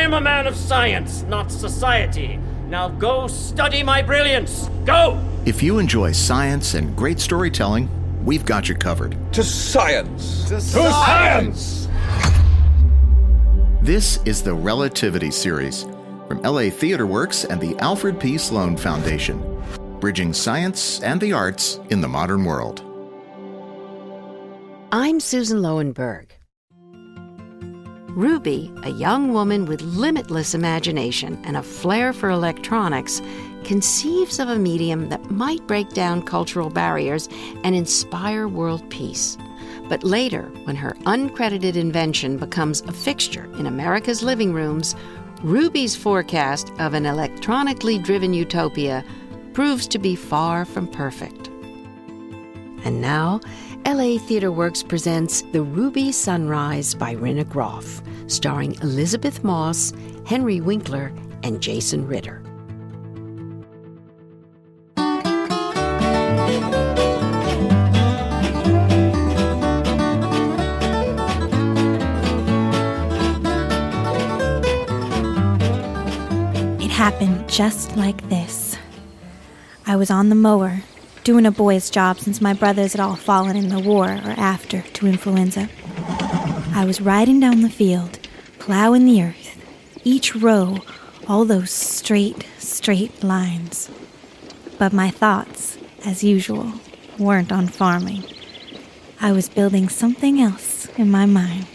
I'm a man of science, not society. Now go study my brilliance. Go! If you enjoy science and great storytelling, we've got you covered. To science! To science! This is the Relativity Series from LA Theater Works and the Alfred P. Sloan Foundation, bridging science and the arts in the modern world. I'm Susan Loewenberg. Ruby, a young woman with limitless imagination and a flair for electronics, conceives of a medium that might break down cultural barriers and inspire world peace. But later, when her uncredited invention becomes a fixture in America's living rooms, Ruby's forecast of an electronically driven utopia proves to be far from perfect. And now, LA Theater Works presents The Ruby Sunrise by Rinne Groff, starring Elizabeth Moss, Henry Winkler, and Jason Ritter. It happened just like this. I was on the mower, doing a boy's job since my brothers had all fallen in the war or after to influenza. I was riding down the field, plowing the earth, each row, all those straight lines. But my thoughts, as usual, weren't on farming. I was building something else in my mind.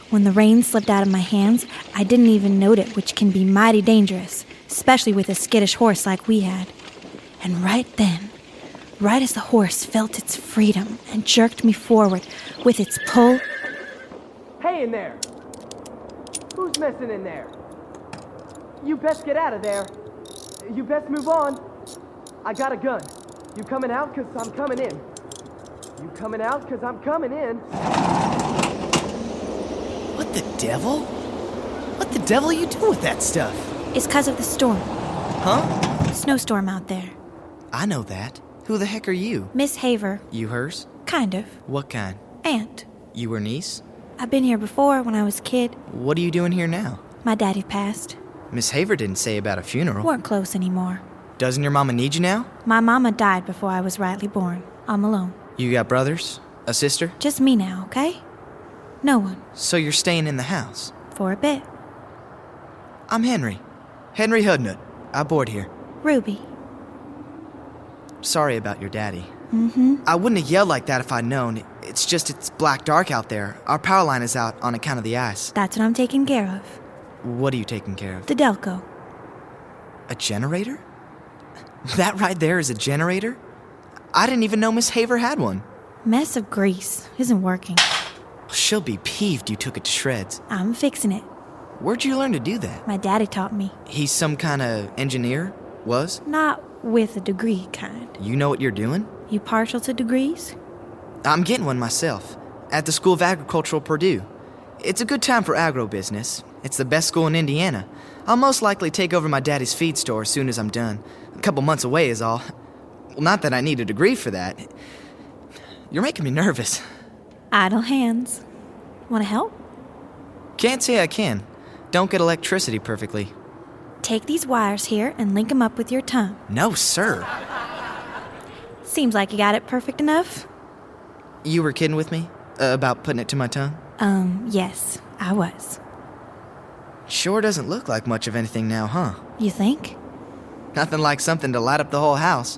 When the reins slipped out of my hands, I didn't even note it, which can be mighty dangerous, especially with a skittish horse like we had. And right then, right as the horse felt its freedom and jerked me forward with its pull... Hey in there! Who's messing in there? You best get out of there. You best move on. I got a gun. You coming out 'cause I'm coming in. You coming out 'cause I'm coming in. What the devil? What the devil are you doing with that stuff? It's 'cause of the storm. Huh? Snowstorm out there. I know that. Who the heck are you? Miss Haver. You hers? Kind of. What kind? Aunt. You her niece? I've been here before when I was a kid. What are you doing here now? My daddy passed. Miss Haver didn't say about a funeral. Weren't close anymore. Doesn't your mama need you now? My mama died before I was rightly born. I'm alone. You got brothers? A sister? Just me now, okay? No one. So you're staying in the house? For a bit. I'm Henry. Henry Hudnut. I board here. Ruby. Sorry about your daddy. Mm-hmm. I wouldn't have yelled like that if I'd known. It's just it's black dark out there. Our power line is out on account of the ice. That's what I'm taking care of. What are you taking care of? The Delco. A generator? That right there is a generator? I didn't even know Miss Haver had one. Mess of grease. Isn't working. She'll be peeved you took it to shreds. I'm fixing it. Where'd you learn to do that? My daddy taught me. He's some kind of engineer? Was? Not with a degree kind. You know what you're doing? You partial to degrees? I'm getting one myself. At the School of Agricultural, Purdue. It's a good time for agro-business. It's the best school in Indiana. I'll most likely take over my daddy's feed store as soon as I'm done. A couple months away is all. Well, not that I need a degree for that. You're making me nervous. Idle hands. Want to help? Can't say I can. Don't get electricity perfectly. Take these wires here and link them up with your tongue. No, sir. Seems like you got it perfect enough. You were kidding with me? About putting it to my tongue? Yes, I was. Sure doesn't look like much of anything now, huh? You think? Nothing like something to light up the whole house.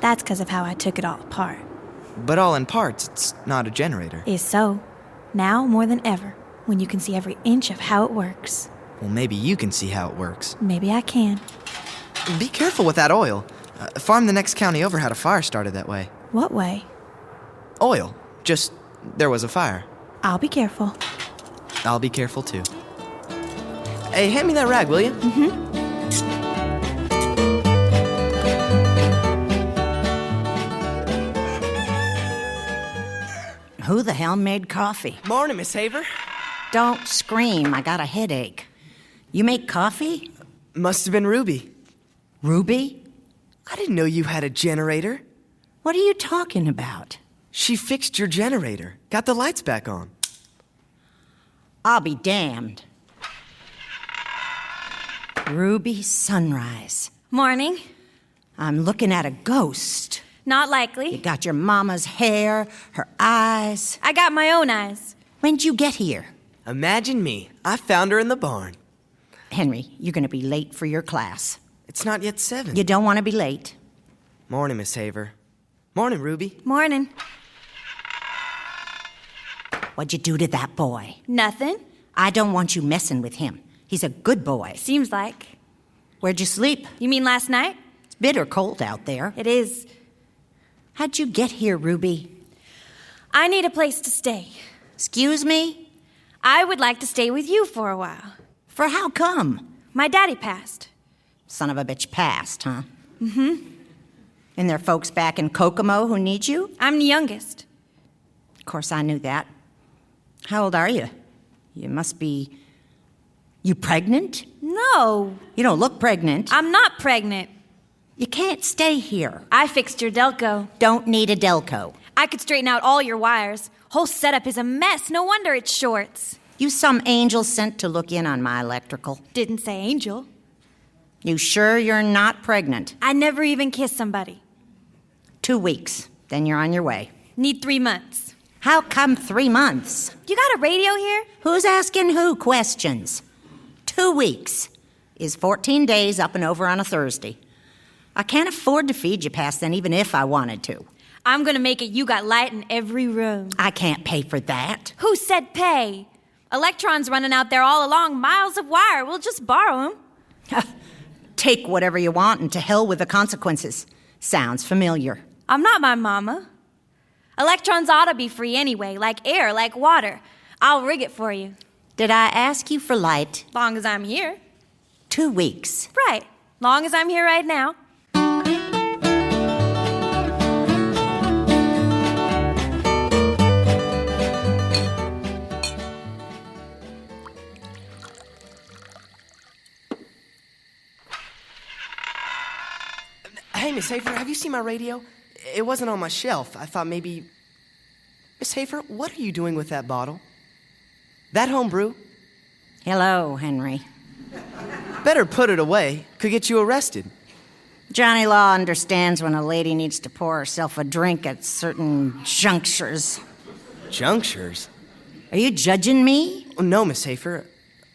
That's 'cause of how I took it all apart. But all in parts, it's not a generator. Is so. Now more than ever, when you can see every inch of how it works. Well, maybe you can see how it works. Maybe I can. Be careful with that oil. A farm the next county over had a fire started that way. What way? Oil. Just, there was a fire. I'll be careful. I'll be careful too. Hey, hand me that rag, will you? Mm-hmm. Who the hell made coffee? Morning, Miss Haver. Don't scream, I got a headache. You make coffee? Must have been Ruby. Ruby? I didn't know you had a generator. What are you talking about? She fixed your generator. Got the lights back on. I'll be damned. Ruby Sunrise. Morning. I'm looking at a ghost. Not You likely. got your mama's hair, her eyes. I got my own eyes. When'd you get here? Imagine me. I found her in the barn. Henry, you're going to be late for your class. It's not yet 7. You don't want to be late. Morning, Miss Haver. Morning, Ruby. Morning. What'd you do to that boy? Nothing. I don't want you messing with him. He's a good boy. Seems like. Where'd you sleep? You mean last night? It's bitter cold out there. It is. How'd you get here, Ruby? I need a place to stay. Excuse me? I would like to stay with you for a while. For how come? My daddy passed. Son of a bitch passed, huh? Mm-hmm. And there are folks back in Kokomo who need you? I'm the youngest. Of course, I knew that. How old are you? You must be... You pregnant? No, You don't look pregnant. I'm not pregnant. You can't stay here. I fixed your Delco. Don't need a Delco. I could straighten out all your wires. Whole setup is a mess. No wonder it's shorts. You some angel sent to look in on my electrical. Didn't say angel. You sure you're not pregnant? I never even kissed somebody. 2 weeks, then you're on your way. Need 3 months. How come 3 months? You got a radio here? Who's asking who questions? 2 weeks is 14 days up and over on a Thursday. I can't afford to feed you past then, even if I wanted to. I'm gonna make it you got light in every room. I can't pay for that. Who said pay? Electrons running out there all along, miles of wire. We'll just borrow them. Take whatever you want and to hell with the consequences. Sounds familiar. I'm not my mama. Electrons ought to be free anyway, like air, like water. I'll rig it for you. Did I ask you for light? Long as I'm here. 2 weeks. Right. Long as I'm here right now. Hey, Miss Hafer, have you seen my radio? It wasn't on my shelf. I thought maybe... Miss Hafer, what are you doing with that bottle? That homebrew? Hello, Henry. Better put it away. Could get you arrested. Johnny Law understands when a lady needs to pour herself a drink at certain junctures. Junctures? Are you judging me? Oh, no, Miss Hafer.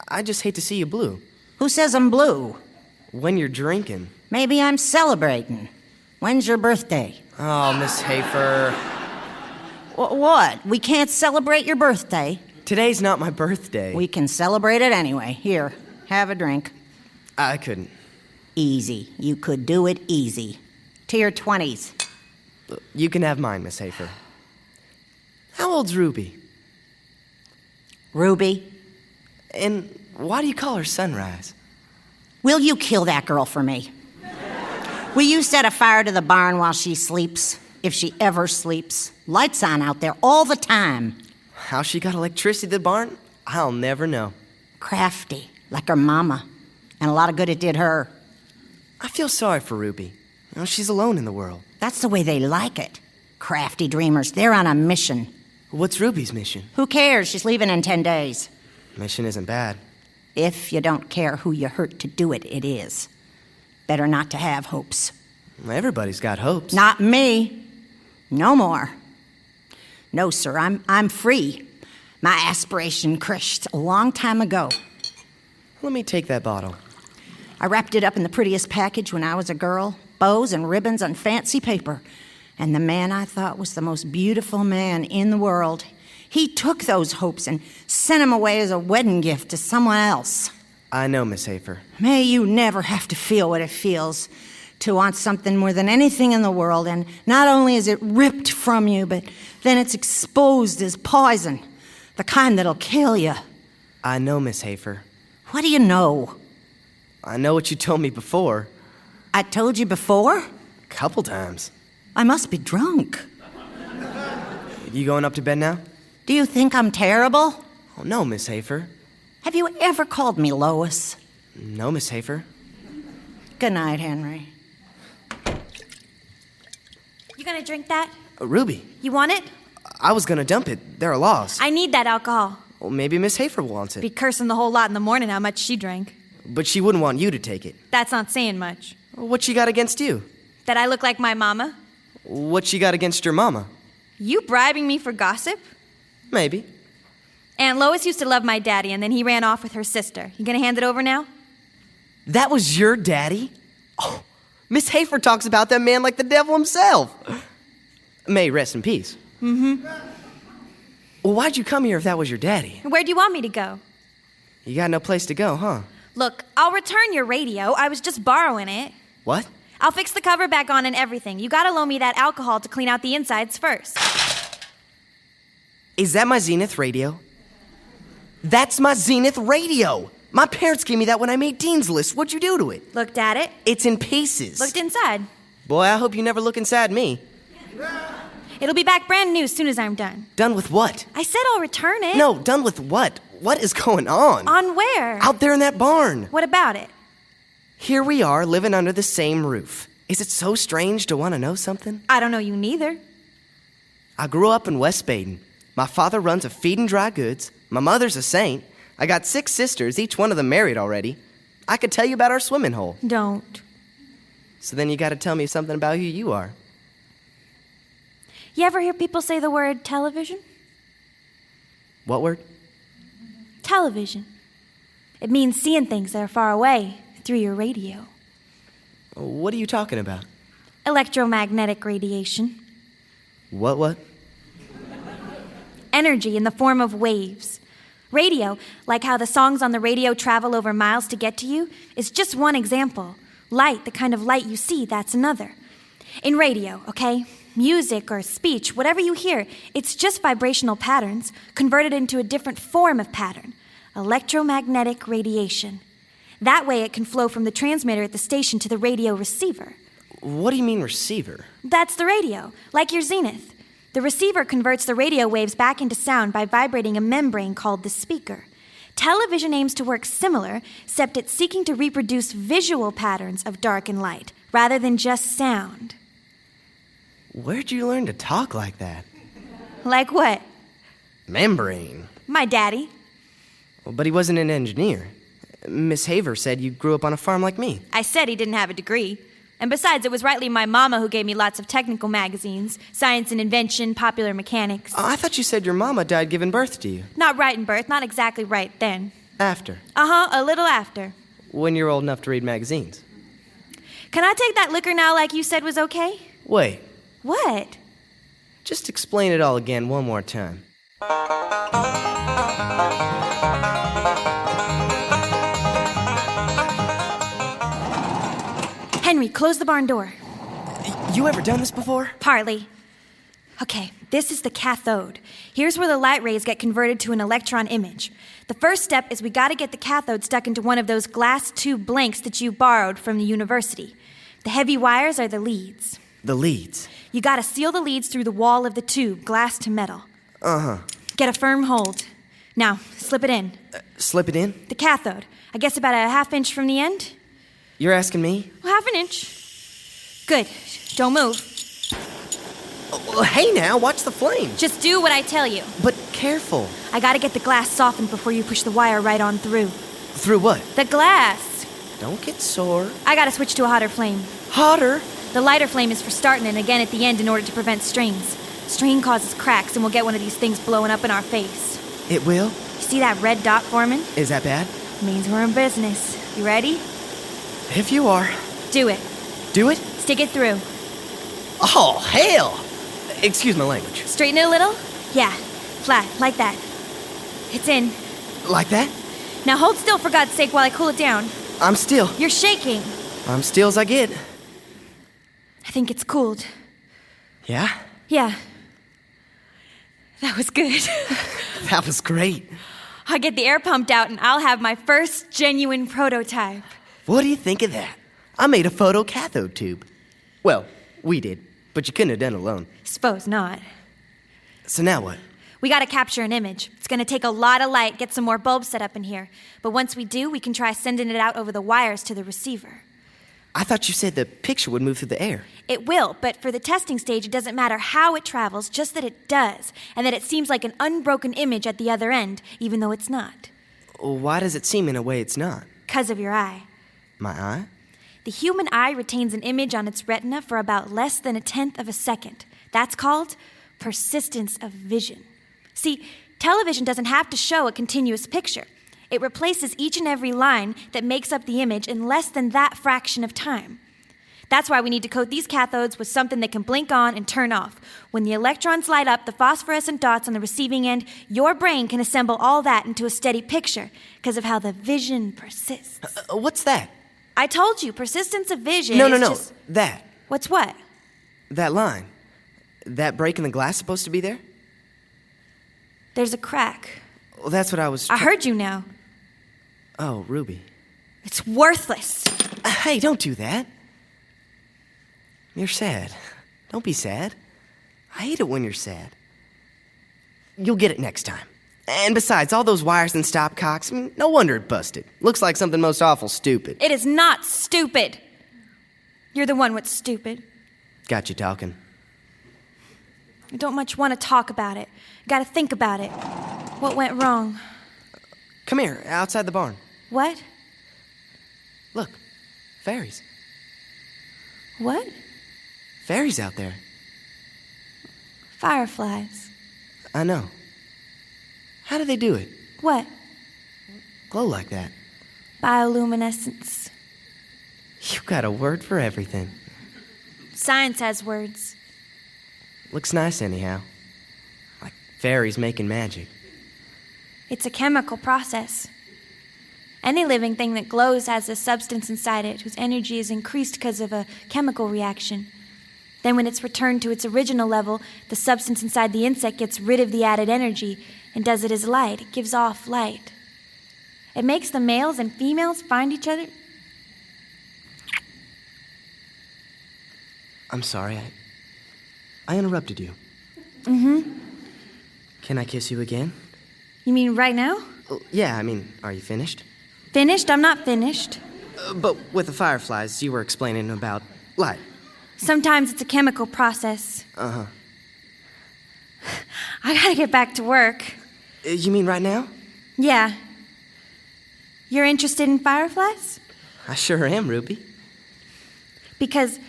I just hate to see you blue. Who says I'm blue? When you're drinking. Maybe I'm celebrating. When's your birthday? Oh, Miss Hafer. What? We can't celebrate your birthday? Today's not my birthday. We can celebrate it anyway. Here, have a drink. I couldn't. Easy. You could do it easy. To your 20s. You can have mine, Miss Hafer. How old's Ruby? Ruby, And why do you call her Sunrise? will you kill that girl for me? Will you set a fire to the barn while she sleeps? If she ever sleeps. Lights on out there all the time. How she got electricity to the barn? I'll never know. Crafty, like her mama. And a lot of good it did her. I feel sorry for Ruby. You know, she's alone in the world. That's the way they like it. Crafty dreamers, they're on a mission. What's Ruby's mission? Who cares? She's leaving in 10 days. Mission isn't bad. If you don't care who you hurt to do it, it is. Better not to have hopes. Everybody's got hopes. Not me. No more. No, sir, I'm free. My aspiration crushed a long time ago. Let me take that bottle. I wrapped it up in the prettiest package when I was a girl. Bows and ribbons on fancy paper. And the man I thought was the most beautiful man in the world, he took those hopes and sent them away as a wedding gift to someone else. I know, Miss Hafer. May you never have to feel what it feels to want something more than anything in the world, and not only is it ripped from you, but then it's exposed as poison, the kind that'll kill you. I know, Miss Hafer. What do you know? I know what you told me before. I told you before? Couple times. I must be drunk. You going up to bed now? Do you think I'm terrible? Oh, no, Miss Hafer. Have you ever called me Lois? No, Miss Hafer. Good night, Henry. You gonna drink that? Ruby, You want it? I was gonna dump it. There are laws. I need that alcohol. Well, maybe Miss Hafer wants it. Be cursing the whole lot in the morning how much she drank. But she wouldn't want you to take it. That's not saying much. What she got against you? That I look like my mama? What she got against your mama? You bribing me for gossip? Maybe. Aunt Lois used to love my daddy, and then he ran off with her sister. You gonna hand it over now? That was your daddy? Oh, Miss Hafer talks about that man like the devil himself. May rest in peace. Mm-hmm. Well, why'd you come here if that was your daddy? Where do you want me to go? You got no place to go, huh? Look, I'll return your radio. I was just borrowing it. What? I'll fix the cover back on and everything. You gotta loan me that alcohol to clean out the insides first. Is that my Zenith radio? That's my Zenith radio! My parents gave me that when I made Dean's List. What'd you do to it? Looked at it. It's in pieces. Looked inside. Boy, I hope you never look inside me. It'll be back brand new as soon as I'm done. Done with what? I said I'll return it. No, done with what? What is going on? On where? Out there in that barn. What about it? Here we are, living under the same roof. Is it so strange to want to know something? I don't know you neither. I grew up in West Baden. My father runs a feed and dry goods. My mother's a saint. I got 6 sisters, each one of them married already. I could tell you about our swimming hole. Don't. So then you gotta tell me something about who you are. You ever hear people say the word television? What word? Television. It means seeing things that are far away through your radio. What are you talking about? Electromagnetic radiation. What? Energy in the form of waves. Radio, like how the songs on the radio travel over miles to get to you, is just one example. Light, the kind of light you see, that's another. In radio, okay? Music or speech, whatever you hear, it's just vibrational patterns converted into a different form of pattern. Electromagnetic radiation. That way it can flow from the transmitter at the station to the radio receiver. What do you mean receiver? That's the radio, like your Zenith. The receiver converts the radio waves back into sound by vibrating a membrane called the speaker. Television aims to work similar, except it's seeking to reproduce visual patterns of dark and light, rather than just sound. Where'd you learn to talk like that? Like what? Membrane. My daddy. Well, but he wasn't an engineer. Miss Haver said you grew up on a farm like me. I said he didn't have a degree. And besides, it was rightly my mama who gave me lots of technical magazines, Science and Invention, Popular Mechanics. I thought you said your mama died giving birth to you. Not right in birth, not exactly right then. After. A little after. When you're old enough to read magazines. Can I take that liquor now like you said was okay? Wait. What? Just explain it all again one more time. Henry, close the barn door. You ever done this before? Partly. Okay, this is the cathode. Here's where the light rays get converted to an electron image. The first step is we gotta get the cathode stuck into one of those glass tube blanks that you borrowed from the university. The heavy wires are the leads. The leads? You gotta seal the leads through the wall of the tube, glass to metal. Uh-huh. Get a firm hold. Now, slip it in. Slip it in? The cathode. I guess about a half inch from the end? You're asking me? Well, half an inch. Good. Don't move. Well, hey now, watch the flame. Just do what I tell you. But careful. I gotta get the glass softened before you push the wire right on through. Through what? The glass. Don't get sore. I gotta switch to a hotter flame. Hotter? The lighter flame is for starting and again at the end in order to prevent strains. Strain causes cracks and we'll get one of these things blowing up in our face. It will? You see that red dot forming? Is that bad? Means we're in business. You ready? If you are. Do it. Do it? Stick it through. Oh, hell! Excuse my language. Straighten it a little? Yeah. Flat, like that. It's in. Like that? Now hold still for God's sake while I cool it down. I'm still. You're shaking. I'm still as I get. I think it's cooled. Yeah? Yeah. That was good. That was great. I'll get the air pumped out and I'll have my first genuine prototype. What do you think of that? I made a photocathode tube. Well, we did, but you couldn't have done it alone. Suppose not. So now what? We gotta capture an image. It's gonna take a lot of light, get some more bulbs set up in here. But once we do, we can try sending it out over the wires to the receiver. I thought you said the picture would move through the air. It will, but for the testing stage, it doesn't matter how it travels, just that it does, and that it seems like an unbroken image at the other end, even though it's not. Why does it seem in a way it's not? because of your eye. My eye? The human eye retains an image on its retina for about less than 1/10 of a second. That's called persistence of vision. See, television doesn't have to show a continuous picture. It replaces each and every line that makes up the image in less than that fraction of time. That's why we need to coat these cathodes with something that can blink on and turn off. When the electrons light up the phosphorescent dots on the receiving end, your brain can assemble all that into a steady picture because of how the vision persists. What's that? I told you, persistence of vision No, is no. just... That. What's what? That line. That break in the glass supposed to be there? There's a crack. Well, that's what I was... I heard you now. Oh, Ruby. It's worthless. Hey, don't do that. You're sad. Don't be sad. I hate it when you're sad. You'll get it next time. And besides, all those wires and stopcocks, no wonder it busted. Looks like something most awful stupid. It is not stupid. You're the one what's stupid. Got you talking. I don't much want to talk about it. Gotta think about it. What went wrong? Come here, outside the barn. What? Look, fairies. What? Fairies out there. Fireflies. I know. How do they do it? What? Glow like that. Bioluminescence. You got a word for everything. Science has words. Looks nice anyhow. Like fairies making magic. It's a chemical process. Any living thing that glows has a substance inside it whose energy is increased because of a chemical reaction. Then when it's returned to its original level, the substance inside the insect gets rid of the added energy and does it as light. It gives off light. It makes the males and females find each other. I'm sorry, I interrupted you. Mm-hmm. Can I kiss you again? You mean right now? Yeah, are you finished? Finished? I'm not finished. But with the fireflies, you were explaining about light. Sometimes it's a chemical process. Uh-huh. I gotta get back to work. You mean right now? Yeah. You're interested in fireflies? I sure am, Ruby. Because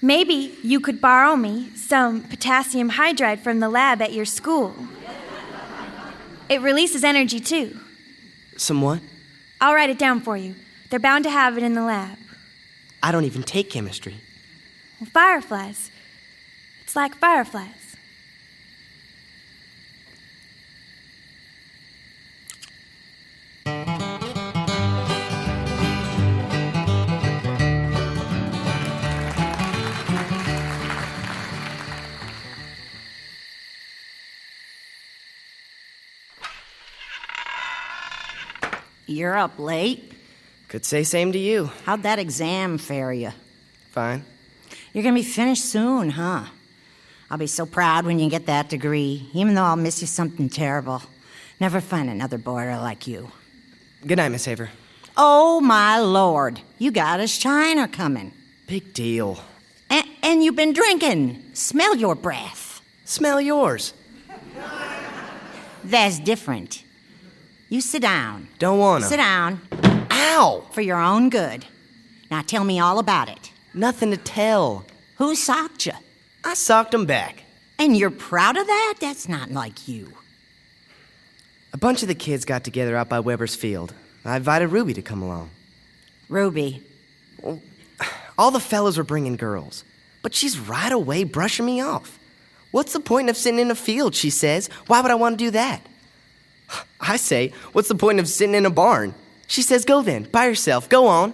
maybe you could borrow me some potassium hydride from the lab at your school. It releases energy, too. Some what? I'll write it down for you. They're bound to have it in the lab. I don't even take chemistry. Well, fireflies. It's like fireflies. You're up late. Could say same to you. How'd that exam fare you? Fine. You're gonna be finished soon, huh? I'll be so proud when you get that degree, even though I'll miss you something terrible. Never find another boarder like you. Good night, Miss Haver. Oh, my Lord. You got a shiner coming. Big deal. And you've been drinking. Smell your breath. Smell yours. That's different. You sit down. Don't wanna. Sit down. Ow! For your own good. Now tell me all about it. Nothing to tell. Who socked you? I socked him back. And you're proud of that? That's not like you. A bunch of the kids got together out by Weber's Field. I invited Ruby to come along. Ruby. All the fellas were bringing girls, but she's right away brushing me off. What's the point of sitting in a field, she says. Why would I want to do that? I say, what's the point of sitting in a barn? She says, go then, by yourself, go on.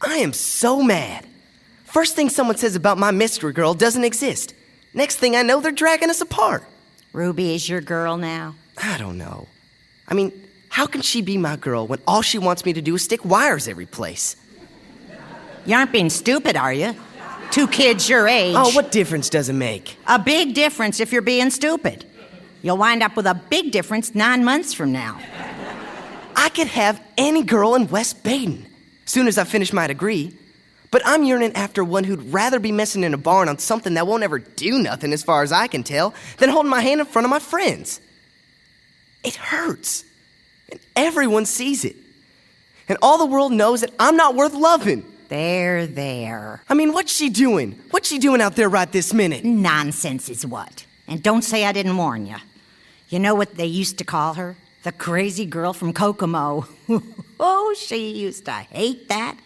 I am so mad. First thing someone says about my mystery girl doesn't exist. Next thing I know, they're dragging us apart. Ruby is your girl now? I don't know. How can she be my girl when all she wants me to do is stick wires every place? You aren't being stupid, are you? 2 kids your age. Oh, what difference does it make? A big difference if you're being stupid. You'll wind up with a big difference 9 months from now. I could have any girl in West Baden, soon as I finish my degree. But I'm yearning after one who'd rather be messing in a barn on something that won't ever do nothing as far as I can tell than holding my hand in front of my friends. It hurts. And everyone sees it. And all the world knows that I'm not worth loving. There. I mean, what's she doing? What's she doing out there right this minute? Nonsense is what. And don't say I didn't warn you. You know what they used to call her? The crazy girl from Kokomo. Oh, she used to hate that.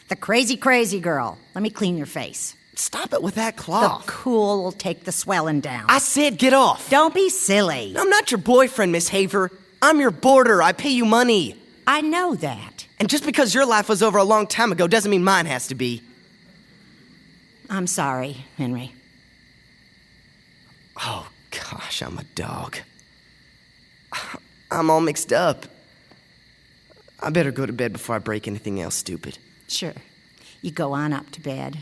The crazy girl. Let me clean your face. Stop it with that cloth. The cool will take the swelling down. I said get off. Don't be silly. I'm not your boyfriend, Miss Haver. I'm your boarder. I pay you money. I know that. And just because your life was over a long time ago doesn't mean mine has to be. I'm sorry, Henry. Oh, gosh, I'm a dog. I'm all mixed up. I better go to bed before I break anything else stupid. Sure. You go on up to bed.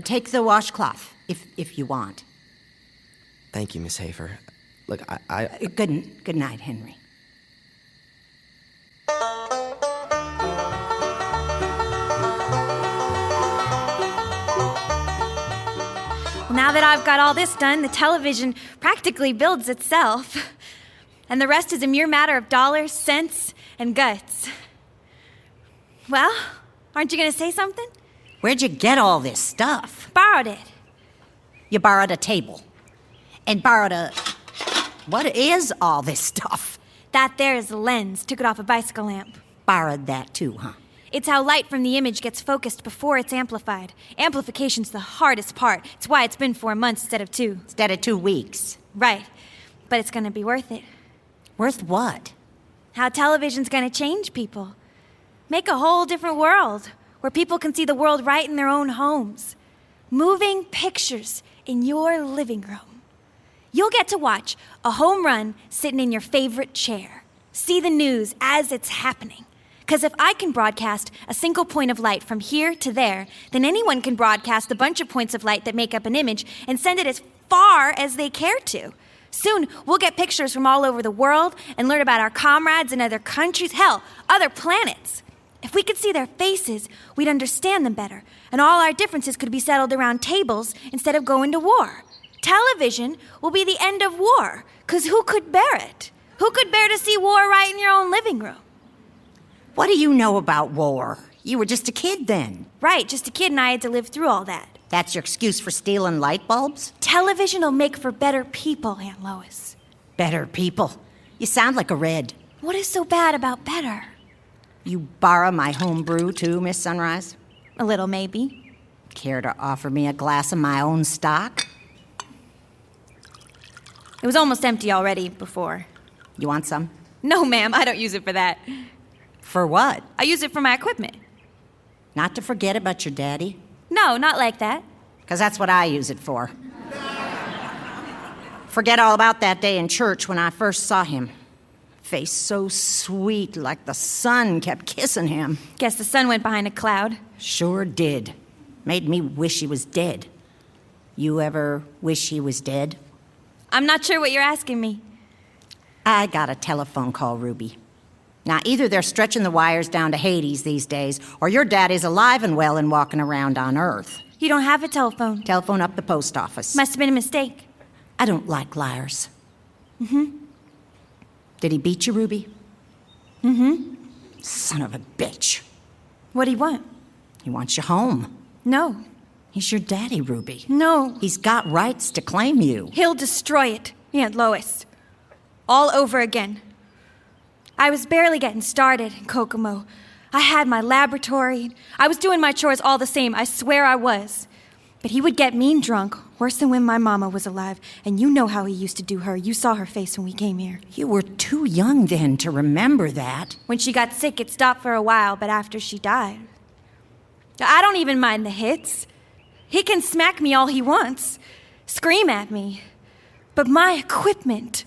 Take the washcloth, if you want. Thank you, Miss Haver. Look, I... Good night, Henry. Well, now that I've got all this done, the television practically builds itself. And the rest is a mere matter of dollars, cents, and guts. Well, aren't you going to say something? Where'd you get all this stuff? Borrowed it. You borrowed a table. And borrowed a... What is all this stuff? That there is a lens. Took it off a bicycle lamp. Borrowed that too, huh? It's how light from the image gets focused before it's amplified. Amplification's the hardest part. It's why it's been 4 months instead of 2. Instead of 2 weeks. Right. But it's gonna be worth it. Worth what? How television's gonna change people. Make a whole different world where people can see the world right in their own homes. Moving pictures in your living room. You'll get to watch a home run sitting in your favorite chair. See the news as it's happening. Because if I can broadcast a single point of light from here to there, then anyone can broadcast a bunch of points of light that make up an image and send it as far as they care to. Soon, we'll get pictures from all over the world and learn about our comrades in other countries, hell, other planets. If we could see their faces, we'd understand them better, and all our differences could be settled around tables instead of going to war. Television will be the end of war, because who could bear it? Who could bear to see war right in your own living room? What do you know about war? You were just a kid then. Right, just a kid, and I had to live through all that. That's your excuse for stealing light bulbs? Television will make for better people, Aunt Lois. Better people? You sound like a red. What is so bad about better? You borrow my home brew too, Miss Sunrise? A little, maybe. Care to offer me a glass of my own stock? It was almost empty already before. You want some? No, ma'am, I don't use it for that. For what? I use it for my equipment. Not to forget about your daddy? No, not like that. Because that's what I use it for. Forget all about that day in church when I first saw him. Face so sweet, like the sun kept kissing him. Guess the sun went behind a cloud. Sure did. Made me wish he was dead. You ever wish he was dead? I'm not sure what you're asking me. I got a telephone call, Ruby. Now, either they're stretching the wires down to Hades these days, or your daddy's alive and well and walking around on Earth. You don't have a telephone. Telephone up the post office. Must have been a mistake. I don't like liars. Mm-hmm. Did he beat you, Ruby? Mm-hmm. Son of a bitch. What do you want? He wants you home. No. He's your daddy, Ruby. No. He's got rights to claim you. He'll destroy it, Aunt Lois. All over again. I was barely getting started in Kokomo. I had my laboratory. I was doing my chores all the same. I swear I was. But he would get mean drunk, worse than when my mama was alive. And you know how he used to do her. You saw her face when we came here. You were too young then to remember that. When she got sick, it stopped for a while, but after she died... I don't even mind the hits. He can smack me all he wants, scream at me. But my equipment,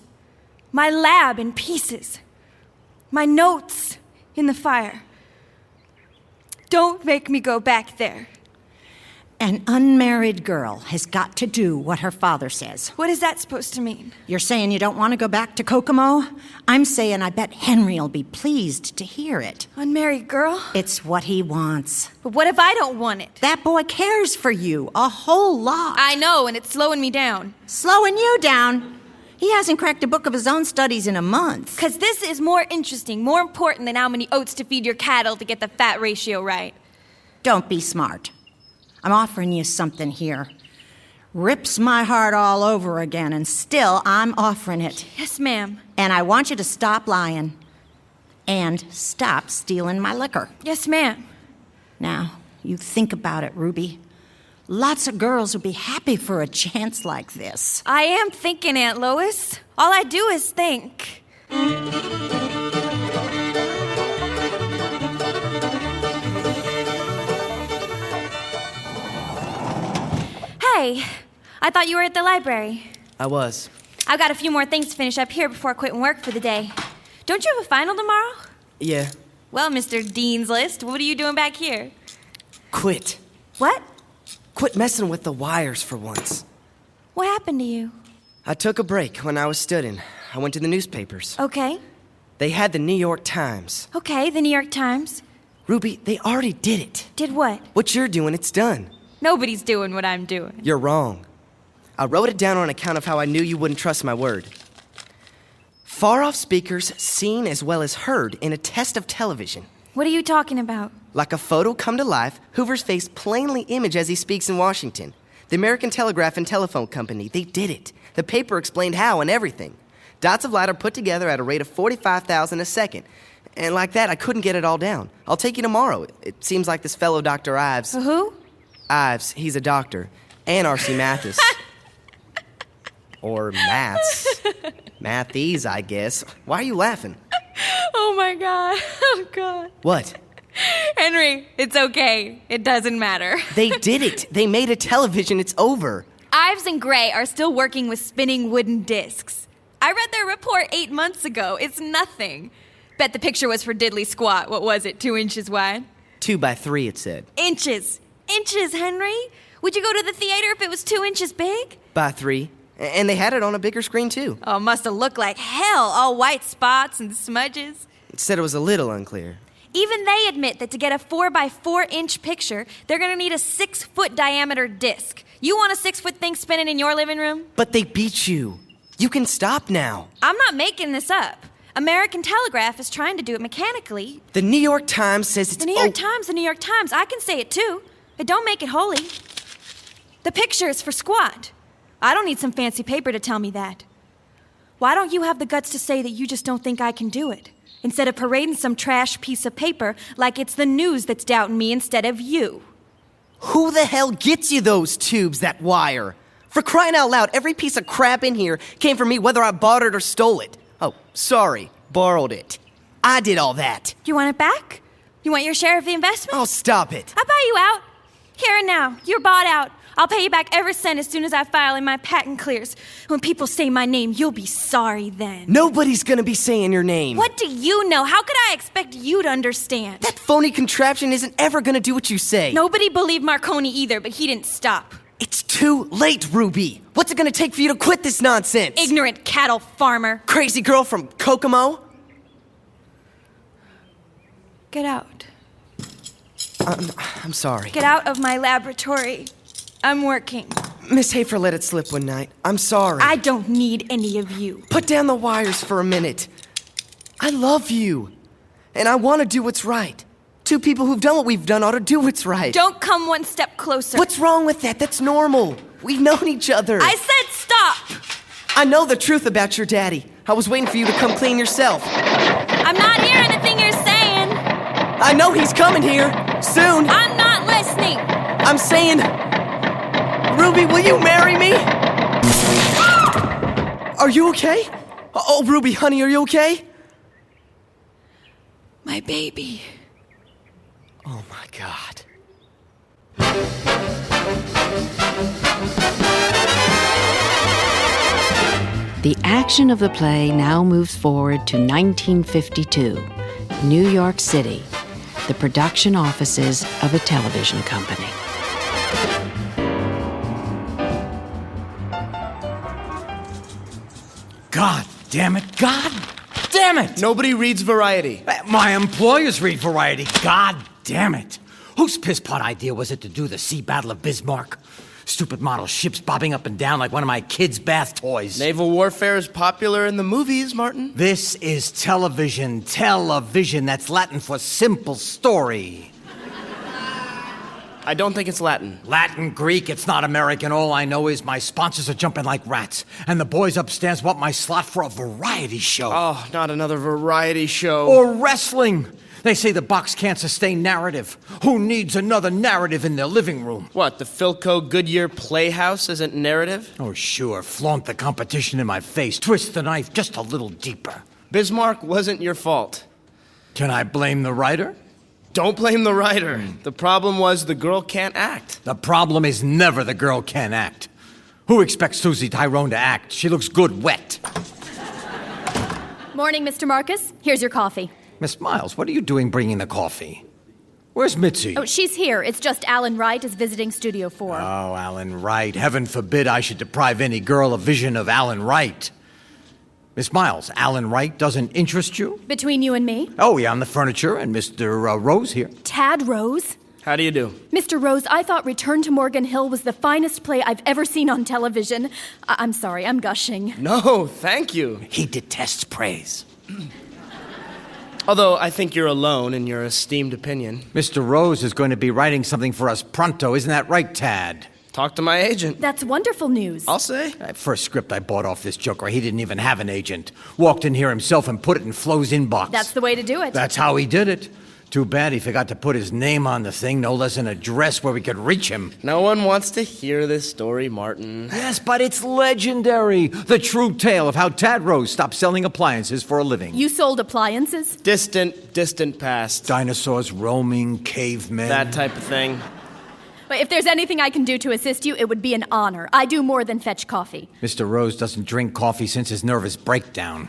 my lab in pieces, my notes in the fire. Don't make me go back there. An unmarried girl has got to do what her father says. What is that supposed to mean? You're saying you don't want to go back to Kokomo? I'm saying I bet Henry'll be pleased to hear it. Unmarried girl? It's what he wants. But what if I don't want it? That boy cares for you a whole lot. I know, and it's slowing me down. Slowing you down? He hasn't cracked a book of his own studies in a month. 'Cause this is more interesting, more important than how many oats to feed your cattle to get the fat ratio right. Don't be smart. I'm offering you something here. Rips my heart all over again, and still I'm offering it. Yes, ma'am. And I want you to stop lying. And stop stealing my liquor. Yes, ma'am. Now, you think about it, Ruby. Lots of girls would be happy for a chance like this. I am thinking, Aunt Lois. All I do is think. Hey, I thought you were at the library. I was. I've got a few more things to finish up here before I quit and work for the day. Don't you have a final tomorrow? Yeah. Well, Mr. Dean's List, what are you doing back here? Quit. What? Quit messing with the wires for once. What happened to you? I took a break when I was studying. I went to the newspapers. Okay. They had the New York Times. Okay, the New York Times. Ruby, they already did it. Did what? What you're doing, it's done. Nobody's doing what I'm doing. You're wrong. I wrote it down on account of how I knew you wouldn't trust my word. Far-off speakers seen as well as heard in a test of television. What are you talking about? Like a photo come to life, Hoover's face plainly image as he speaks in Washington. The American Telegraph and Telephone Company, they did it. The paper explained how and everything. Dots of light are put together at a rate of 45,000 a second. And like that, I couldn't get it all down. I'll take you tomorrow. It seems like this fellow Dr. Ives... Who? Ives, he's a doctor. And R.C. Mathis. Or Maths. Mathies, I guess. Why are you laughing? Oh my God. Oh God. What? Henry, it's okay. It doesn't matter. They did it. They made a television. It's over. Ives and Gray are still working with spinning wooden discs. I read their report 8 months ago. It's nothing. Bet the picture was for diddly squat. What was it, 2 inches wide? 2 by 3, it said. Inches. Inches, Henry. Would you go to the theater if it was 2 inches big? By 3. And they had it on a bigger screen, too. Oh, must have looked like hell. All white spots and smudges. It said it was a little unclear. Even they admit that to get a 4 by 4 inch picture, they're gonna need a 6-foot diameter disc. You want a 6-foot thing spinning in your living room? But they beat you. You can stop now. I'm not making this up. American Telegraph is trying to do it mechanically. The New York Times says it's... The New York Times. I can say it too. It don't make it holy. The picture is for squat. I don't need some fancy paper to tell me that. Why don't you have the guts to say that you just don't think I can do it? Instead of parading some trash piece of paper like it's the news that's doubting me instead of you. Who the hell gets you those tubes, that wire? For crying out loud, every piece of crap in here came from me whether I bought it or stole it. Oh, sorry, borrowed it. I did all that. You want it back? You want your share of the investment? Oh, stop it. I'll buy you out. Here and now. You're bought out. I'll pay you back every cent as soon as I file and my patent clears. When people say my name, you'll be sorry then. Nobody's gonna be saying your name. What do you know? How could I expect you to understand? That phony contraption isn't ever gonna do what you say. Nobody believed Marconi either, but he didn't stop. It's too late, Ruby. What's it gonna take for you to quit this nonsense? Ignorant cattle farmer. Crazy girl from Kokomo? Get out. I'm sorry. Get out of my laboratory. I'm working. Miss Hafer let it slip one night. I'm sorry. I don't need any of you. Put down the wires for a minute. I love you. And I want to do what's right. 2 people who've done what we've done ought to do what's right. Don't come one step closer. What's wrong with that? That's normal. We've known each other. I said stop! I know the truth about your daddy. I was waiting for you to come clean yourself. I'm not hearing the thing you're saying. I know he's coming here. Soon. I'm not listening. I'm saying... Ruby, will you marry me? Are you okay? Oh, Ruby, honey, are you okay? My baby. Oh, my God. The action of the play now moves forward to 1952, New York City, the production offices of a television company. God damn it. God damn it. Nobody reads Variety. My employers read Variety. God damn it. Whose pisspot idea was it to do the Sea Battle of Bismarck? Stupid model ships bobbing up and down like one of my kids' bath toys. Naval warfare is popular in the movies, Martin. This is television. Television, that's Latin for simple story. I don't think it's Latin. Latin, Greek, it's not American. All I know is my sponsors are jumping like rats. And the boys upstairs want my slot for a variety show. Oh, not another variety show. Or wrestling. They say the box can't sustain narrative. Who needs another narrative in their living room? What, the Philco Goodyear Playhouse isn't narrative? Oh, sure. Flaunt the competition in my face. Twist the knife just a little deeper. Bismarck wasn't your fault. Can I blame the writer? Don't blame the writer. The problem was the girl can't act. The problem is never the girl can't act. Who expects Susie Tyrone to act? She looks good wet. Morning, Mr. Marcus. Here's your coffee. Miss Miles, what are you doing bringing the coffee? Where's Mitzi? Oh, she's here. It's just Alan Wright is visiting Studio 4. Oh, Alan Wright. Heaven forbid I should deprive any girl of vision of Alan Wright. Miss Miles, Alan Wright doesn't interest you? Between you and me? Oh, yeah, on the furniture, and Mr. Rose here. Tad Rose? How do you do? Mr. Rose, I thought Return to Morgan Hill was the finest play I've ever seen on television. I'm sorry, I'm gushing. No, thank you. He detests praise. Although I think you're alone in your esteemed opinion. Mr. Rose is going to be writing something for us pronto, isn't that right, Tad? Talk to my agent. That's wonderful news. I'll say. First script I bought off this joker, he didn't even have an agent. Walked in here himself and put it in Flo's inbox. That's the way to do it. That's how he did it. Too bad he forgot to put his name on the thing, no less an address where we could reach him. No one wants to hear this story, Martin. Yes, but it's legendary. The true tale of how Tad Rose stopped selling appliances for a living. You sold appliances? Distant past. Dinosaurs roaming, cavemen. That type of thing. But if there's anything I can do to assist you, it would be an honor. I do more than fetch coffee. Mr. Rose doesn't drink coffee since his nervous breakdown.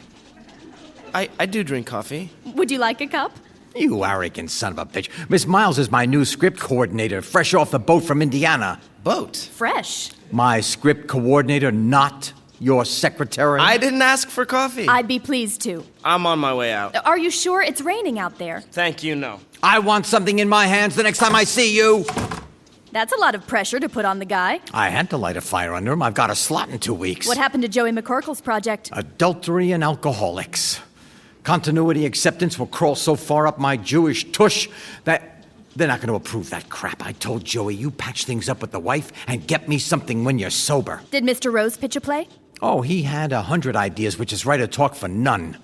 I do drink coffee. Would you like a cup? You arrogant son of a bitch. Miss Miles is my new script coordinator, fresh off the boat from Indiana. Boat? Fresh. My script coordinator, not your secretary. I didn't ask for coffee. I'd be pleased to. I'm on my way out. Are you sure it's raining out there? Thank you, no. I want something in my hands the next time I see you. That's a lot of pressure to put on the guy. I had to light a fire under him. I've got a slot in 2 weeks. What happened to Joey McCorkle's project? Adultery and alcoholics. Continuity acceptance will crawl so far up my Jewish tush that they're not going to approve that crap. I told Joey, you patch things up with the wife and get me something when you're sober. Did Mr. Rose pitch a play? Oh, he had 100 ideas, which is writer talk for none.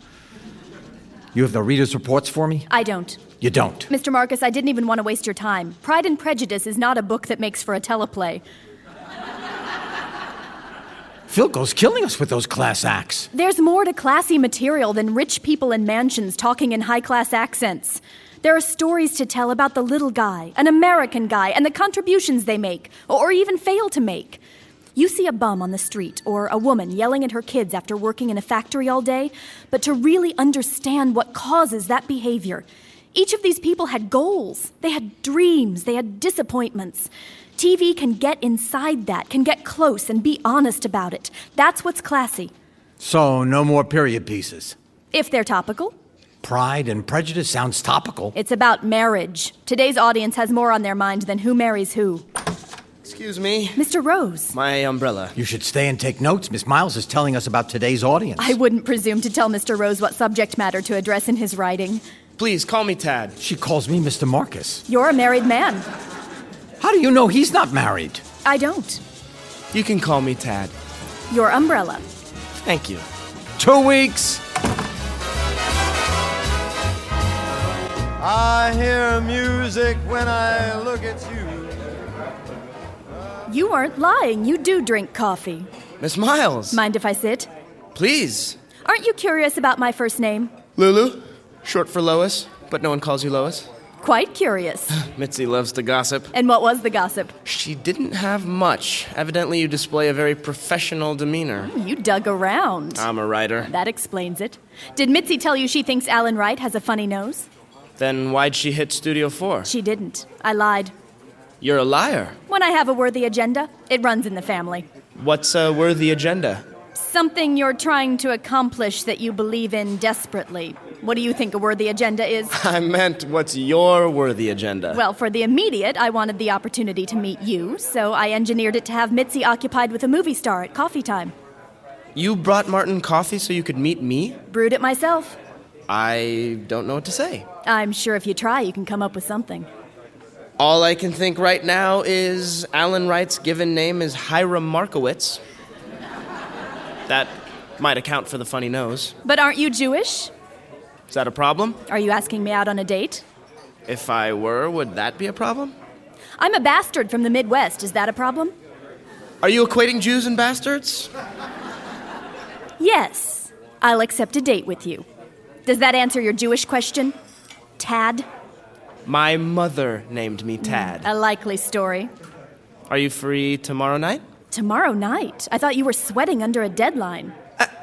You have the reader's reports for me? I don't. You don't. Mr. Marcus, I didn't even want to waste your time. Pride and Prejudice is not a book that makes for a teleplay. Philco's killing us with those class acts. There's more to classy material than rich people in mansions talking in high-class accents. There are stories to tell about the little guy, an American guy, and the contributions they make, or even fail to make. You see a bum on the street, or a woman yelling at her kids after working in a factory all day, but to really understand what causes that behavior, each of these people had goals. They had dreams. They had disappointments. TV can get inside that, can get close and be honest about it. That's what's classy. So, no more period pieces. If they're topical. Pride and Prejudice sounds topical. It's about marriage. Today's audience has more on their mind than who marries who. Excuse me. Mr. Rose. My umbrella. You should stay and take notes. Miss Miles is telling us about today's audience. I wouldn't presume to tell Mr. Rose what subject matter to address in his writing. Please, call me Tad. She calls me Mr. Marcus. You're a married man. How do you know he's not married? I don't. You can call me Tad. Your umbrella. Thank you. 2 weeks. I hear music when I look at you. You aren't lying. You do drink coffee. Miss Miles. Mind if I sit? Please. Aren't you curious about my first name? Lulu. Short for Lois, but no one calls you Lois. Quite curious. Mitzi loves to gossip. And what was the gossip? She didn't have much. Evidently, you display a very professional demeanor. You dug around. I'm a writer. That explains it. Did Mitzi tell you she thinks Alan Wright has a funny nose? Then why'd she hit Studio 4? She didn't. I lied. You're a liar. When I have a worthy agenda, it runs in the family. What's a worthy agenda? Something you're trying to accomplish that you believe in desperately. What do you think a worthy agenda is? I meant, what's your worthy agenda? Well, for the immediate, I wanted the opportunity to meet you, so I engineered it to have Mitzi occupied with a movie star at coffee time. You brought Martin coffee so you could meet me? Brewed it myself. I don't know what to say. I'm sure if you try, you can come up with something. All I can think right now is Alan Wright's given name is Hiram Markowitz. That might account for the funny nose. But aren't you Jewish? Is that a problem? Are you asking me out on a date? If I were, would that be a problem? I'm a bastard from the Midwest. Is that a problem? Are you equating Jews and bastards? Yes. I'll accept a date with you. Does that answer your Jewish question? Tad? My mother named me Tad. A likely story. Are you free tomorrow night? Tomorrow night? I thought you were sweating under a deadline.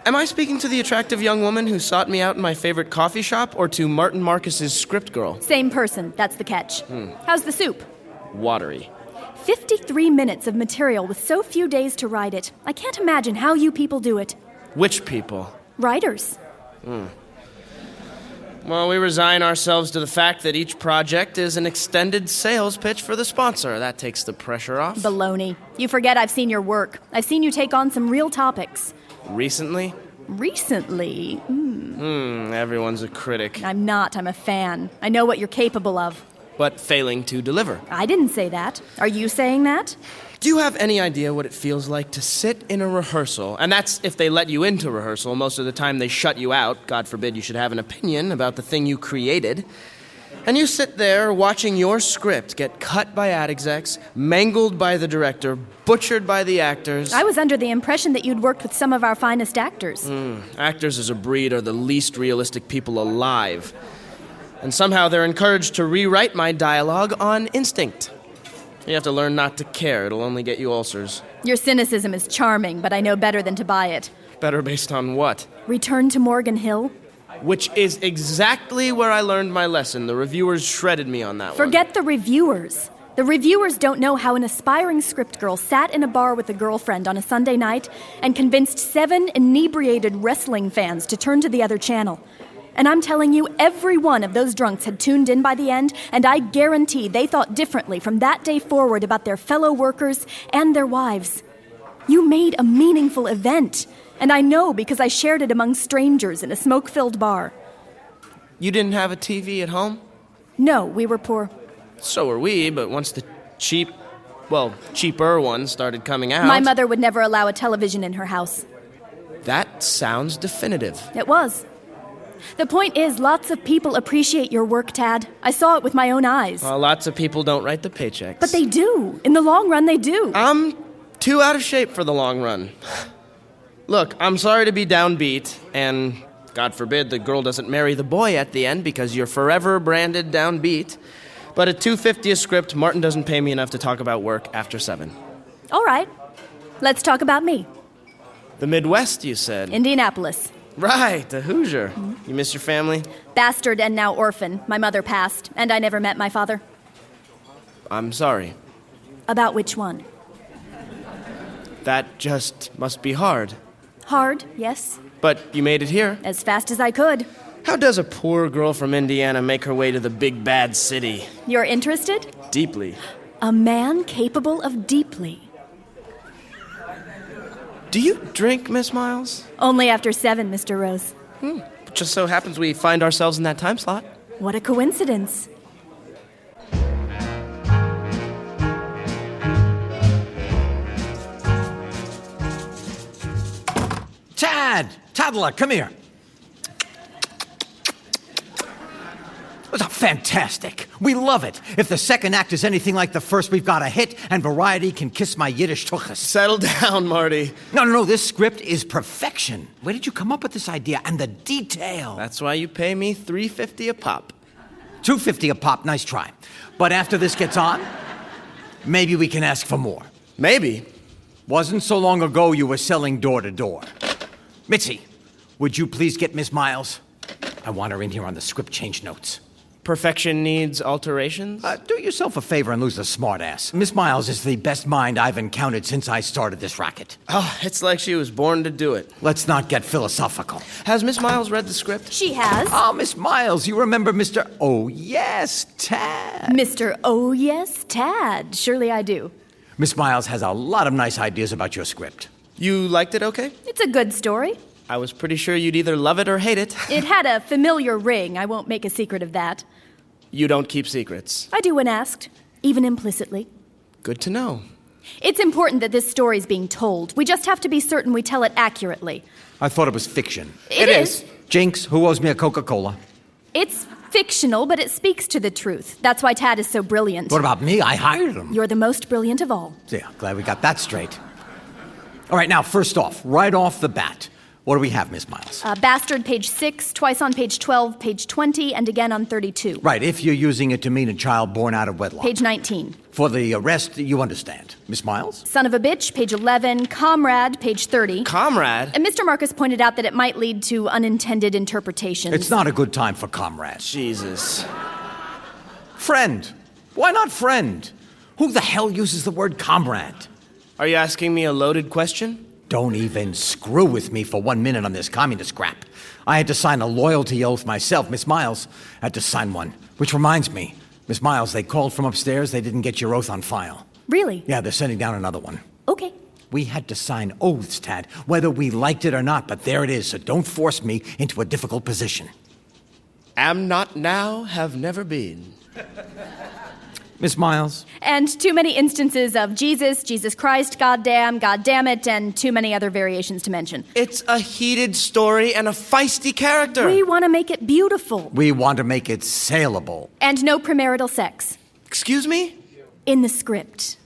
Am I speaking to the attractive young woman who sought me out in my favorite coffee shop, or to Martin Marcus's script girl? Same person, that's the catch. How's the soup? Watery. 53 minutes of material with so few days to write it. I can't imagine how you people do it. Which people? Writers. Well, we resign ourselves to the fact that each project is an extended sales pitch for the sponsor. That takes the pressure off. Baloney. You forget I've seen your work. I've seen you take on some real topics. Recently? Recently? Everyone's a critic. I'm not. I'm a fan. I know what you're capable of. But failing to deliver. I didn't say that. Are you saying that? Do you have any idea what it feels like to sit in a rehearsal? And that's if they let you into rehearsal. Most of the time they shut you out. God forbid you should have an opinion about the thing you created. And you sit there watching your script get cut by ad execs, mangled by the director, butchered by the actors. I was under the impression that you'd worked with some of our finest actors. Actors as a breed are the least realistic people alive. And somehow they're encouraged to rewrite my dialogue on instinct. You have to learn not to care. It'll only get you ulcers. Your cynicism is charming, but I know better than to buy it. Better based on what? Return to Morgan Hill? Which is exactly where I learned my lesson. The reviewers shredded me on that one. Forget the reviewers. The reviewers don't know how an aspiring script girl sat in a bar with a girlfriend on a Sunday night and convinced 7 inebriated wrestling fans to turn to the other channel. And I'm telling you, every one of those drunks had tuned in by the end, and I guarantee they thought differently from that day forward about their fellow workers and their wives. You made a meaningful event, and I know because I shared it among strangers in a smoke-filled bar. You didn't have a TV at home? No, we were poor. So were we, but once the cheaper ones started coming out... My mother would never allow a television in her house. That sounds definitive. It was. The point is, lots of people appreciate your work, Tad. I saw it with my own eyes. Well, lots of people don't write the paychecks. But they do. In the long run, they do. I'm too out of shape for the long run. Look, I'm sorry to be downbeat, and God forbid the girl doesn't marry the boy at the end because you're forever branded downbeat. But at $2.50 a script, Martin doesn't pay me enough to talk about work after 7. All right. Let's talk about me. The Midwest, you said? Indianapolis. Right, a Hoosier. You miss your family? Bastard and now orphan. My mother passed, and I never met my father. I'm sorry. About which one? That just must be hard. Hard, yes. But you made it here. As fast as I could. How does a poor girl from Indiana make her way to the big bad city? You're interested? Deeply. A man capable of deeply. Do you drink, Miss Miles? Only after 7, Mr. Rose. Just so happens we find ourselves in that time slot. What a coincidence. Toddler, come here. It's fantastic. We love it. If the second act is anything like the first, we've got a hit, and Variety can kiss my Yiddish tuchus. Settle down, Marty. No. This script is perfection. Where did you come up with this idea? And the detail. That's why you pay me $3.50 a pop. $2.50 a pop. Nice try. But after this gets on, maybe we can ask for more. Maybe. Wasn't so long ago you were selling door to door. Mitzi, would you please get Miss Miles? I want her in here on the script change notes. Perfection needs alterations? Do yourself a favor and lose a smartass. Miss Miles is the best mind I've encountered since I started this racket. Oh, it's like she was born to do it. Let's not get philosophical. Has Miss Miles read the script? She has. Oh, Miss Miles, you remember Mr. Oh, yes, Tad. Mr. Oh, yes, Tad. Surely I do. Miss Miles has a lot of nice ideas about your script. You liked it okay? It's a good story. I was pretty sure you'd either love it or hate it. It had a familiar ring. I won't make a secret of that. You don't keep secrets. I do when asked, even implicitly. Good to know. It's important that this story's being told. We just have to be certain we tell it accurately. I thought it was fiction. It is. Jinx, who owes me a Coca-Cola? It's fictional, but it speaks to the truth. That's why Tad is so brilliant. What about me? I hired him. You're the most brilliant of all. Yeah, glad we got that straight. All right, now, first off, right off the bat, what do we have, Miss Miles? Bastard, page 6, twice on page 12, page 20, and again on 32. Right, if you're using it to mean a child born out of wedlock. Page 19. For the rest, you understand. Miss Miles? Son of a bitch, page 11. Comrade, page 30. Comrade? And Mr. Marcus pointed out that it might lead to unintended interpretations. It's not a good time for comrade. Jesus. Friend. Why not friend? Who the hell uses the word comrade? Are you asking me a loaded question? Don't even screw with me for 1 minute on this communist crap. I had to sign a loyalty oath myself. Miss Miles had to sign one. Which reminds me, Miss Miles, they called from upstairs. They didn't get your oath on file. Really? Yeah, they're sending down another one. Okay. We had to sign oaths, Tad, whether we liked it or not, but there it is, so don't force me into a difficult position. Am not now, have never been. Miss Miles? And too many instances of Jesus, Jesus Christ, goddamn, goddammit, and too many other variations to mention. It's a heated story and a feisty character. We want to make it beautiful. We want to make it saleable. And no premarital sex. Excuse me? In the script.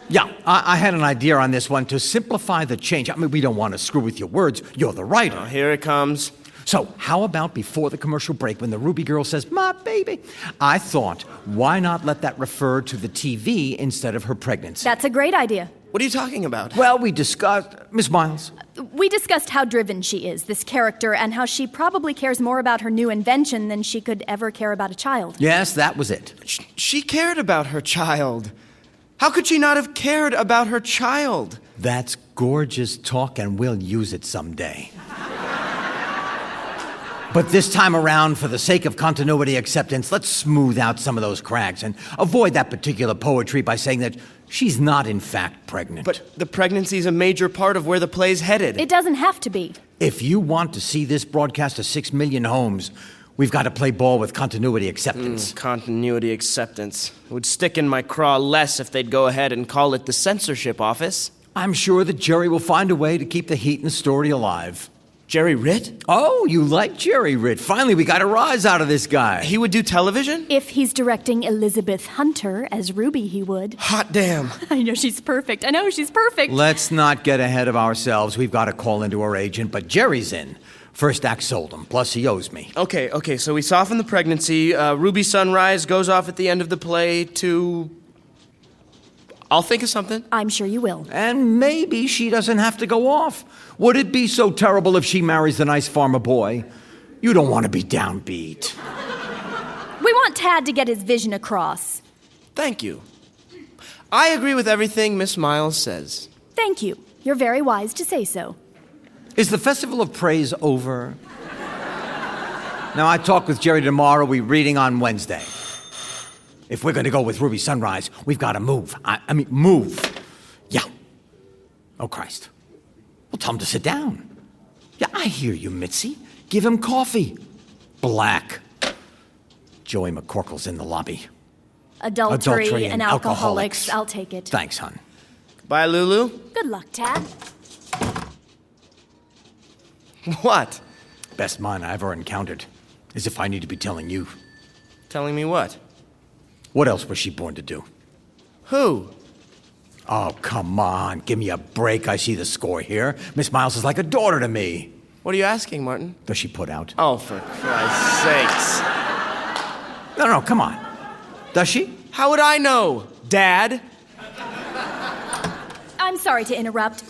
Yeah, I had an idea on this one to simplify the change. I mean, we don't want to screw with your words. You're the writer. Oh, here it comes. So, how about before the commercial break when the Ruby girl says, "My baby"? I thought, why not let that refer to the TV instead of her pregnancy? That's a great idea. What are you talking about? Well, we discussed... Miss Miles? We discussed how driven she is, this character, and how she probably cares more about her new invention than she could ever care about a child. Yes, that was it. She cared about her child. How could she not have cared about her child? That's gorgeous talk, and we'll use it someday. But this time around, for the sake of continuity acceptance, let's smooth out some of those cracks and avoid that particular poetry by saying that she's not, in fact, pregnant. But the pregnancy's a major part of where the play's headed. It doesn't have to be. If you want to see this broadcast to 6 million homes, we've got to play ball with continuity acceptance. Continuity acceptance. It would stick in my craw less if they'd go ahead and call it the censorship office. I'm sure that Jerry will find a way to keep the heat in the story alive. Jerry Ritt? Oh, you like Jerry Ritt. Finally, we got a rise out of this guy. He would do television? If he's directing Elizabeth Hunter as Ruby, he would. Hot damn. I know she's perfect. I know she's perfect. Let's not get ahead of ourselves. We've got to call into our agent, but Jerry's in. First act sold him, plus he owes me. Okay, so we soften the pregnancy. Ruby Sunrise goes off at the end of the play to... I'll think of something. I'm sure you will. And maybe she doesn't have to go off. Would it be so terrible if she marries the nice farmer boy? You don't want to be downbeat. We want Tad to get his vision across. Thank you. I agree with everything Miss Miles says. Thank you. You're very wise to say so. Is the Festival of Praise over? Now, I talk with Jerry tomorrow. We're reading on Wednesday. If we're going to go with Ruby Sunrise, we've got to move. I mean, move. Yeah. Oh, Christ. Well, tell him to sit down. Yeah, I hear you, Mitzi. Give him coffee. Black. Joey McCorkle's in the lobby. Adultery and alcoholics. I'll take it. Thanks, hon. Bye, Lulu. Good luck, Tad. What? Best mind I ever encountered. As if I need to be telling you. Telling me what? What else was she born to do? Who? Oh, come on. Give me a break. I see the score here. Miss Miles is like a daughter to me. What are you asking, Martin? Does she put out? Oh, for Christ's sakes. No, come on. Does she? How would I know, Dad? I'm sorry to interrupt.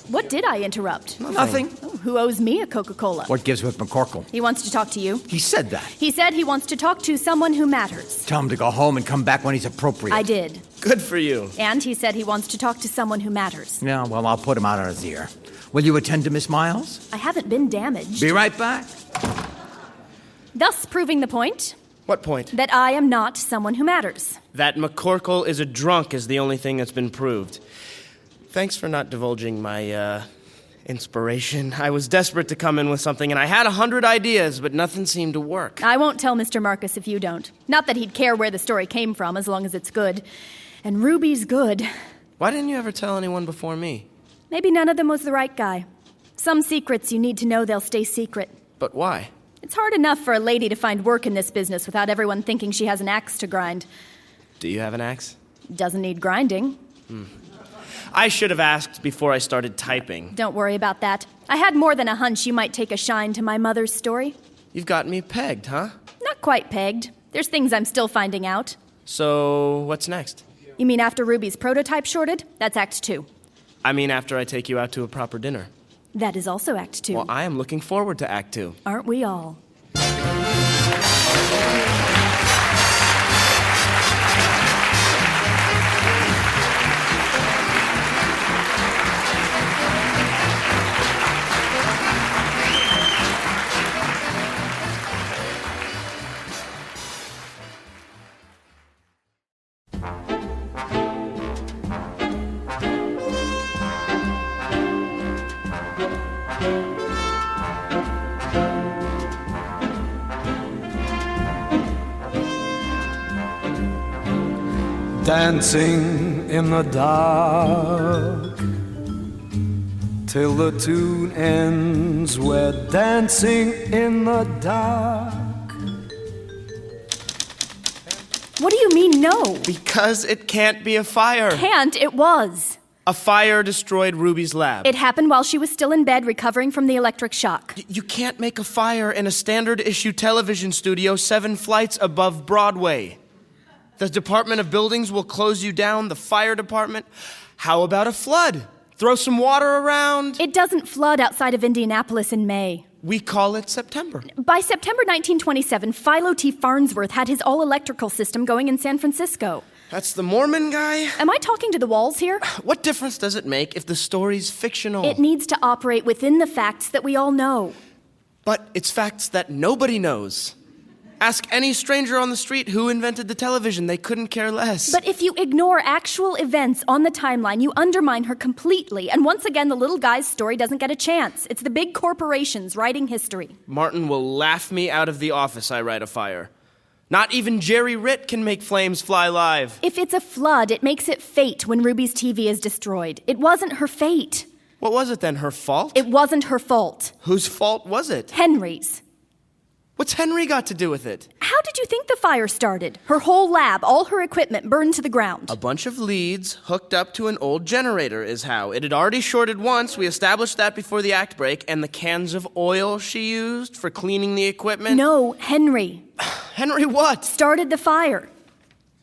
What did I interrupt? Nothing. Oh, who owes me a Coca-Cola? What gives with McCorkle? He wants to talk to you. He said that. He said he wants to talk to someone who matters. Tell him to go home and come back when he's appropriate. I did. Good for you. And he said he wants to talk to someone who matters. Yeah, well, I'll put him out on his ear. Will you attend to Miss Miles? I haven't been damaged. Be right back. Thus proving the point What point? that I am not someone who matters. That McCorkle is a drunk is the only thing that's been proved. Thanks for not divulging my, inspiration. I was desperate to come in with something, and I had 100 ideas, but nothing seemed to work. I won't tell Mr. Marcus if you don't. Not that he'd care where the story came from, as long as it's good. And Ruby's good. Why didn't you ever tell anyone before me? Maybe none of them was the right guy. Some secrets you need to know they'll stay secret. But why? It's hard enough for a lady to find work in this business without everyone thinking she has an axe to grind. Do you have an axe? Doesn't need grinding. I should have asked before I started typing. Don't worry about that. I had more than a hunch you might take a shine to my mother's story. You've got me pegged, huh? Not quite pegged. There's things I'm still finding out. So, what's next? You mean after Ruby's prototype shorted? That's Act 2. I mean after I take you out to a proper dinner. That is also Act 2. Well, I am looking forward to Act 2. Aren't we all? Dancing in the dark till the tune ends. We're dancing in the dark. What do you mean, no? Because it can't be a fire. Can't, it was. A fire destroyed Ruby's lab. It happened while she was still in bed recovering from the electric shock. You can't make a fire in a standard issue television studio 7 flights above Broadway. The Department of Buildings will close you down, the fire department. How about a flood? Throw some water around. It doesn't flood outside of Indianapolis in May. We call it September. By September 1927, Philo T. Farnsworth had his all-electrical system going in San Francisco. That's the Mormon guy? Am I talking to the walls here? What difference does it make if the story's fictional? It needs to operate within the facts that we all know. But it's facts that nobody knows. Ask any stranger on the street who invented the television. They couldn't care less. But if you ignore actual events on the timeline, you undermine her completely. And once again, the little guy's story doesn't get a chance. It's the big corporations writing history. Martin will laugh me out of the office I write a fire. Not even Jerry Ritt can make flames fly live. If it's a flood, it makes it fate when Ruby's TV is destroyed. It wasn't her fate. What was it then, her fault? It wasn't her fault. Whose fault was it? Henry's. What's Henry got to do with it? How did you think the fire started? Her whole lab, all her equipment burned to the ground. A bunch of leads hooked up to an old generator is how. It had already shorted once. We established that before the act break. And the cans of oil she used for cleaning the equipment? No, Henry. Henry what? Started the fire.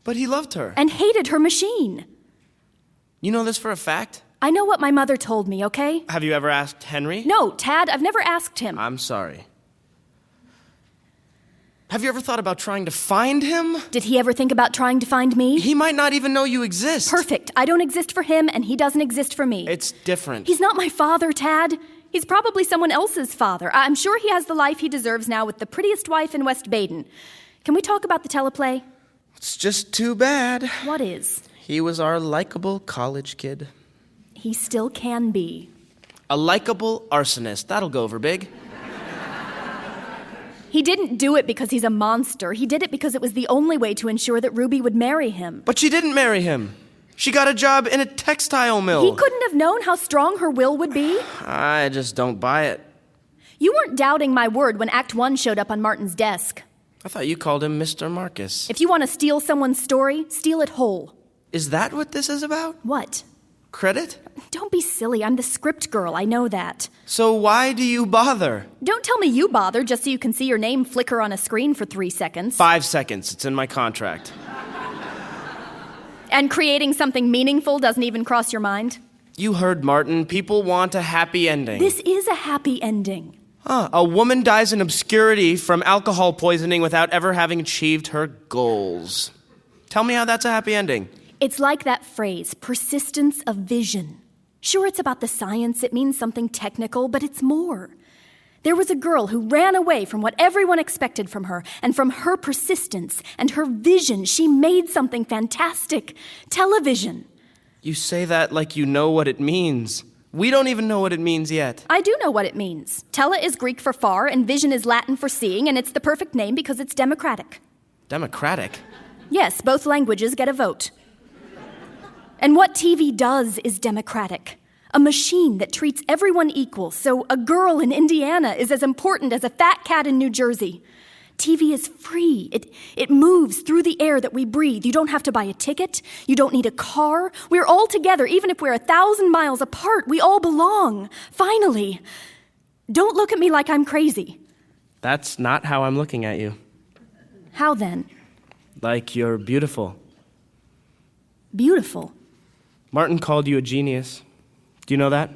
But he loved her. And hated her machine. You know this for a fact? I know what my mother told me, okay? Have you ever asked Henry? No, Tad, I've never asked him. I'm sorry. Have you ever thought about trying to find him? Did he ever think about trying to find me? He might not even know you exist. Perfect. I don't exist for him, and he doesn't exist for me. It's different. He's not my father, Tad. He's probably someone else's father. I'm sure he has the life he deserves now with the prettiest wife in West Baden. Can we talk about the teleplay? It's just too bad. What is? He was our likable college kid. He still can be. A likable arsonist. That'll go over big. He didn't do it because he's a monster. He did it because it was the only way to ensure that Ruby would marry him. But she didn't marry him. She got a job in a textile mill. He couldn't have known how strong her will would be. I just don't buy it. You weren't doubting my word when Act 1 showed up on Martin's desk. I thought you called him Mr. Marcus. If you want to steal someone's story, steal it whole. Is that what this is about? What? Credit? Don't be silly. I'm the script girl. I know that. So why do you bother? Don't tell me you bother just so you can see your name flicker on a screen for 3 seconds. 5 seconds. It's in my contract. And creating something meaningful doesn't even cross your mind? You heard Martin. People want a happy ending. This is a happy ending. A woman dies in obscurity from alcohol poisoning without ever having achieved her goals. Tell me how that's a happy ending. It's like that phrase, persistence of vision. Sure, it's about the science, it means something technical, but it's more. There was a girl who ran away from what everyone expected from her, and from her persistence and her vision, she made something fantastic. Television. You say that like you know what it means. We don't even know what it means yet. I do know what it means. Tele is Greek for far, and vision is Latin for seeing, and it's the perfect name because it's democratic. Democratic? Yes, both languages get a vote. And what TV does is democratic. A machine that treats everyone equal, so a girl in Indiana is as important as a fat cat in New Jersey. TV is free. It moves through the air that we breathe. You don't have to buy a ticket. You don't need a car. We're all together, even if we're 1,000 miles apart. We all belong. Finally. Don't look at me like I'm crazy. That's not how I'm looking at you. How then? Like you're beautiful. Beautiful? Martin called you a genius. Do you know that?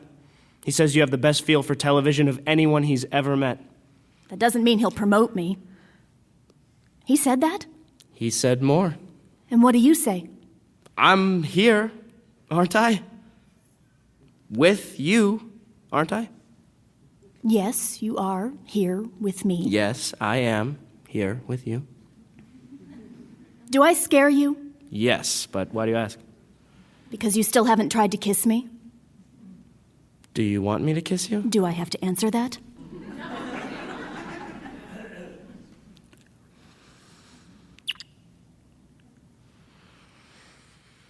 He says you have the best feel for television of anyone he's ever met. That doesn't mean he'll promote me. He said that? He said more. And what do you say? I'm here, aren't I? With you, aren't I? Yes, you are here with me. Yes, I am here with you. Do I scare you? Yes, but why do you ask? Because you still haven't tried to kiss me? Do you want me to kiss you? Do I have to answer that?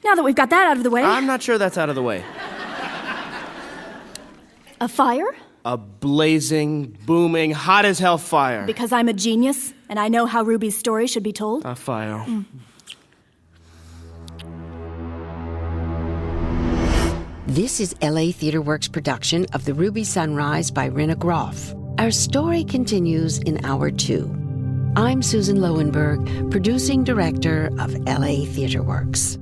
Now that we've got that out of the way... I'm not sure that's out of the way. A fire? A blazing, booming, hot as hell fire. Because I'm a genius, and I know how Ruby's story should be told? A fire. This is LA Theatre Works' production of The Ruby Sunrise by Rinne Groff. Our story continues in Hour 2. I'm Susan Loewenberg, producing director of LA Theatre Works.